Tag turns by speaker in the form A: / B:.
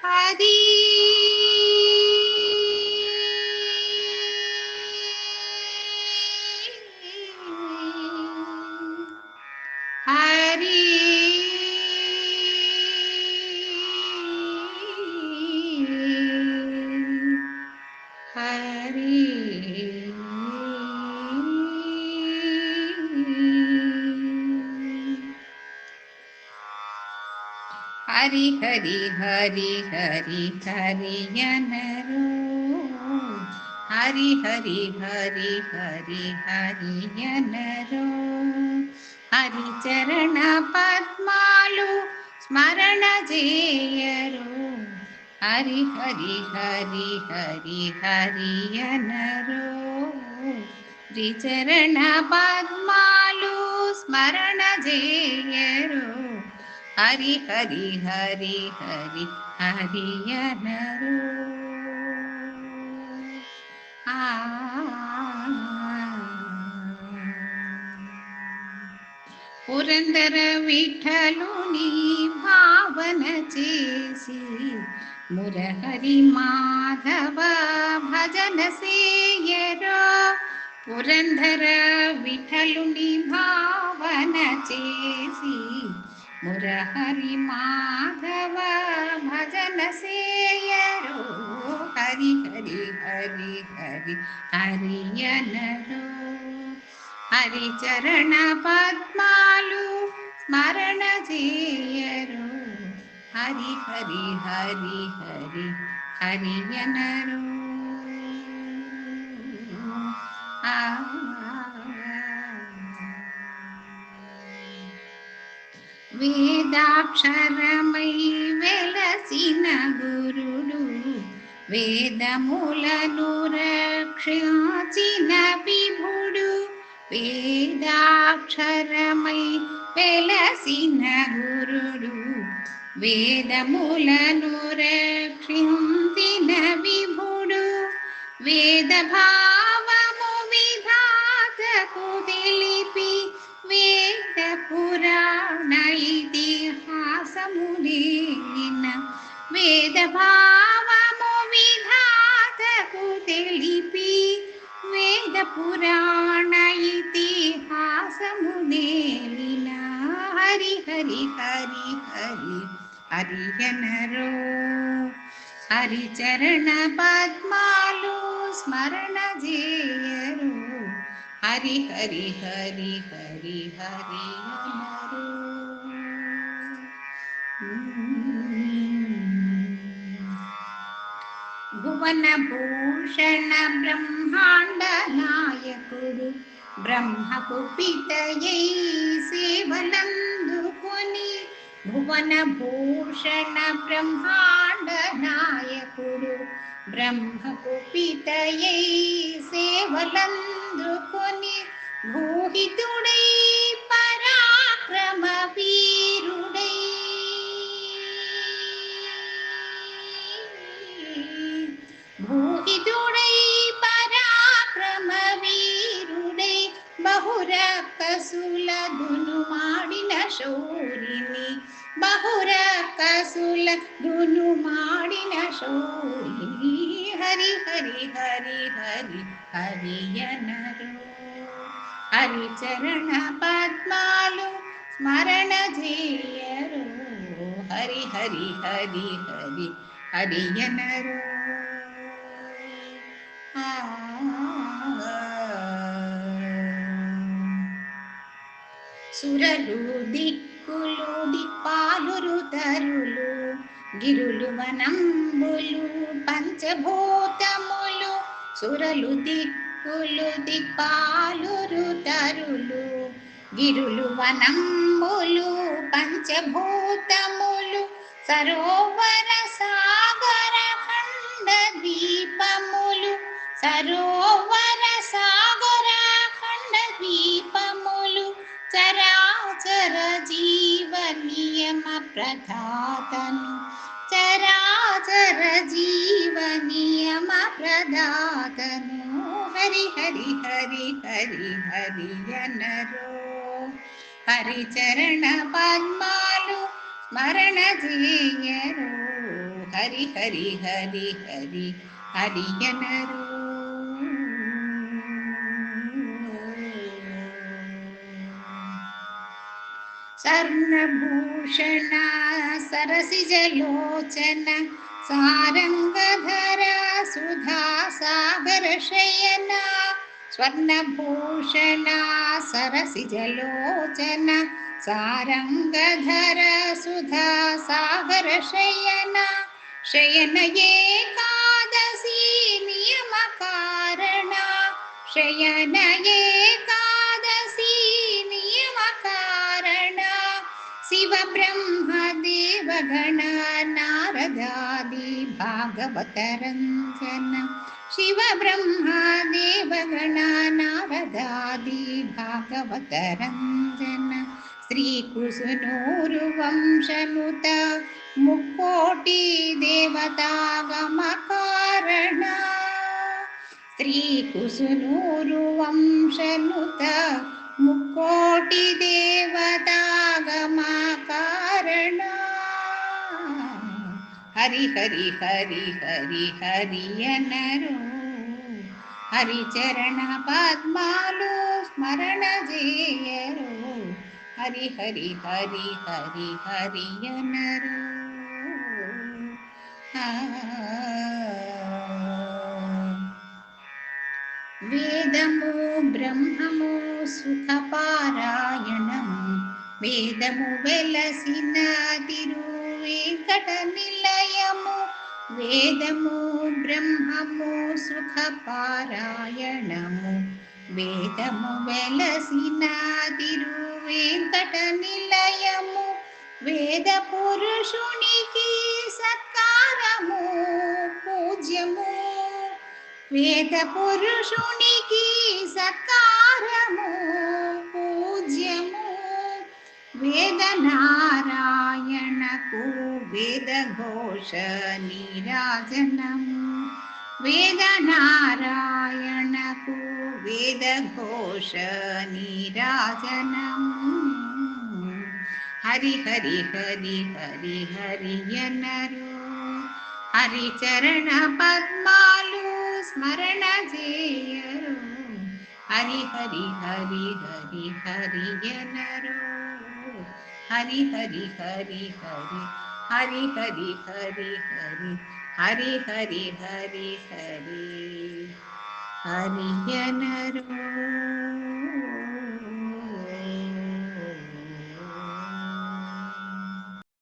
A: హరి హరి హరి హరి హరి హరి హరి హరియనరు హరి హరి హరి హరి హరియనరు హరి చరణ పద్మాలు స్మరణ చేయరు హరి హరి హరి హరి హరియనరు త్రిచరణ పద్మాలు స్మరణ చేయరు హరి హరి హరి హరి హరియనరు పురందర విఠలుని భావన చేసి మురహరి మాధవ భజన సేయరో పురందర విఠలుని భావన చేసి మురహరి మాధవ భజన సేయరో హరి హరి హరి హరి హరియనరు హరి చరణ పద్మాలు స్మరణ చేయరు హరి హరి హరి హరి హరియనరు వేదాక్షరమై వెలసిన గురుడు వేదములను రక్షించిన విభుడు వేదాక్షరమై వెలసిన గురుడు వేదములను రక్షించిన విభుడు వేద భావము విధాతకు తెలిపి వేద పురాణ ఇతిహాసములేన వేద భావము విధాతకు తెలిపి వేద పురాణ ఇతిహాసములేన హరి హరి హరి హరి హరియనరో హరి చరణ పద్మాలు స్మరణ చేయరు హరి హరి హరి హరి హరియనరు భువన భూషణ బ్రహ్మాండ నాయకుడు బ్రహ్మకు పితయై సేవలందుకొని భువన భూషణ బ్రహ్మాండ నాయకుడు బ్రహ్మకు పితయై సేవలందుకొని భూహితుడై పరాక్రమ వీరుడై భూహితుడై పరాక్రమ వీరుడై బహురకసుల దునుమాడిన శౌరిని బహురకసుల దునుమాడిన శౌరిని హరి హరి హరి హరి హరియనరు హరి చరణ పద్మాలు స్మరణ చేయరు హరి హరి హరి హరి హరియనరు సురలు దిక్కులు దిక్పాలురు తరులు గిరులు వనంబులు పంచభూతములు సురలు దిక్కులు దిక్పాలురు తరులు గిరులు వనంబులు పంచభూతములు సరోవర సాగర ఖండ ద్వీపములు సరోవర సాగర ఖండ ద్వీపములు చరాచర జీవ నియమ ప్రదాతను చరాచర జీవ నియమ ప్రదాతను హరి హరి హరి హరి హరియనరో హరి చరణ పద్మాలు స్మరణ చేయరు హరి హరి హరి హరి హరియనరు. స్వర్ణభూషణ సరసిజలోచన సారంగధర సుధా సాగర శయన. స్వర్ణభూషణ సరసిజలోచన సారంగధర సుధా సాగర శయన. శయన ఏకాదశి నియమ కారణ. శయన ఏకాదశి నియమ కారణ. శివ బ్రహ్మ దేవగణ నారదాది భాగవత రంజన. శివ బ్రహ్మ దేవగణ నారదాది భాగవత రంజన. శ్రీకృష్ణూరు వంశనుత ముక్కోటి దేవతాగమ కారణ. శ్రీకృష్ణూరు వంశనుత ముక్కోటి దేవతాగమ కారణ. హరి హరి హరి హరి హరియనరు. హరిచరణ పద్మాలు స్మరణ చేయరు. హరి హరి హరి హరి హరియనరు. వేదము బ్రహ్మము సుఖపారాయణము. వేదము వెలసిన తిరువేంకట నిలయము. వేదము బ్రహ్మము సుఖపారాయణము. వేదము వెలసిన తిరువేంకట నిలయము. వేద పురుషునికి సత్కారము పూజ్యము. వేద పురుషునికి సత్కారము పూజ్యము. వేద నారాయణకు వేద ఘోష నీరాజనము. వేద నారాయణకు వేద ఘోష నీరాజనము. హరి హరి హరి హరి హరియనరు. హరిచరణ పద్మాలు స్మరణ చేయరు. హరి హరి హరి హరి హరియనరు. హరి హరి హరి హరి హరి హరి హరి హరి హరి హరి హరి హరి హరియనరు.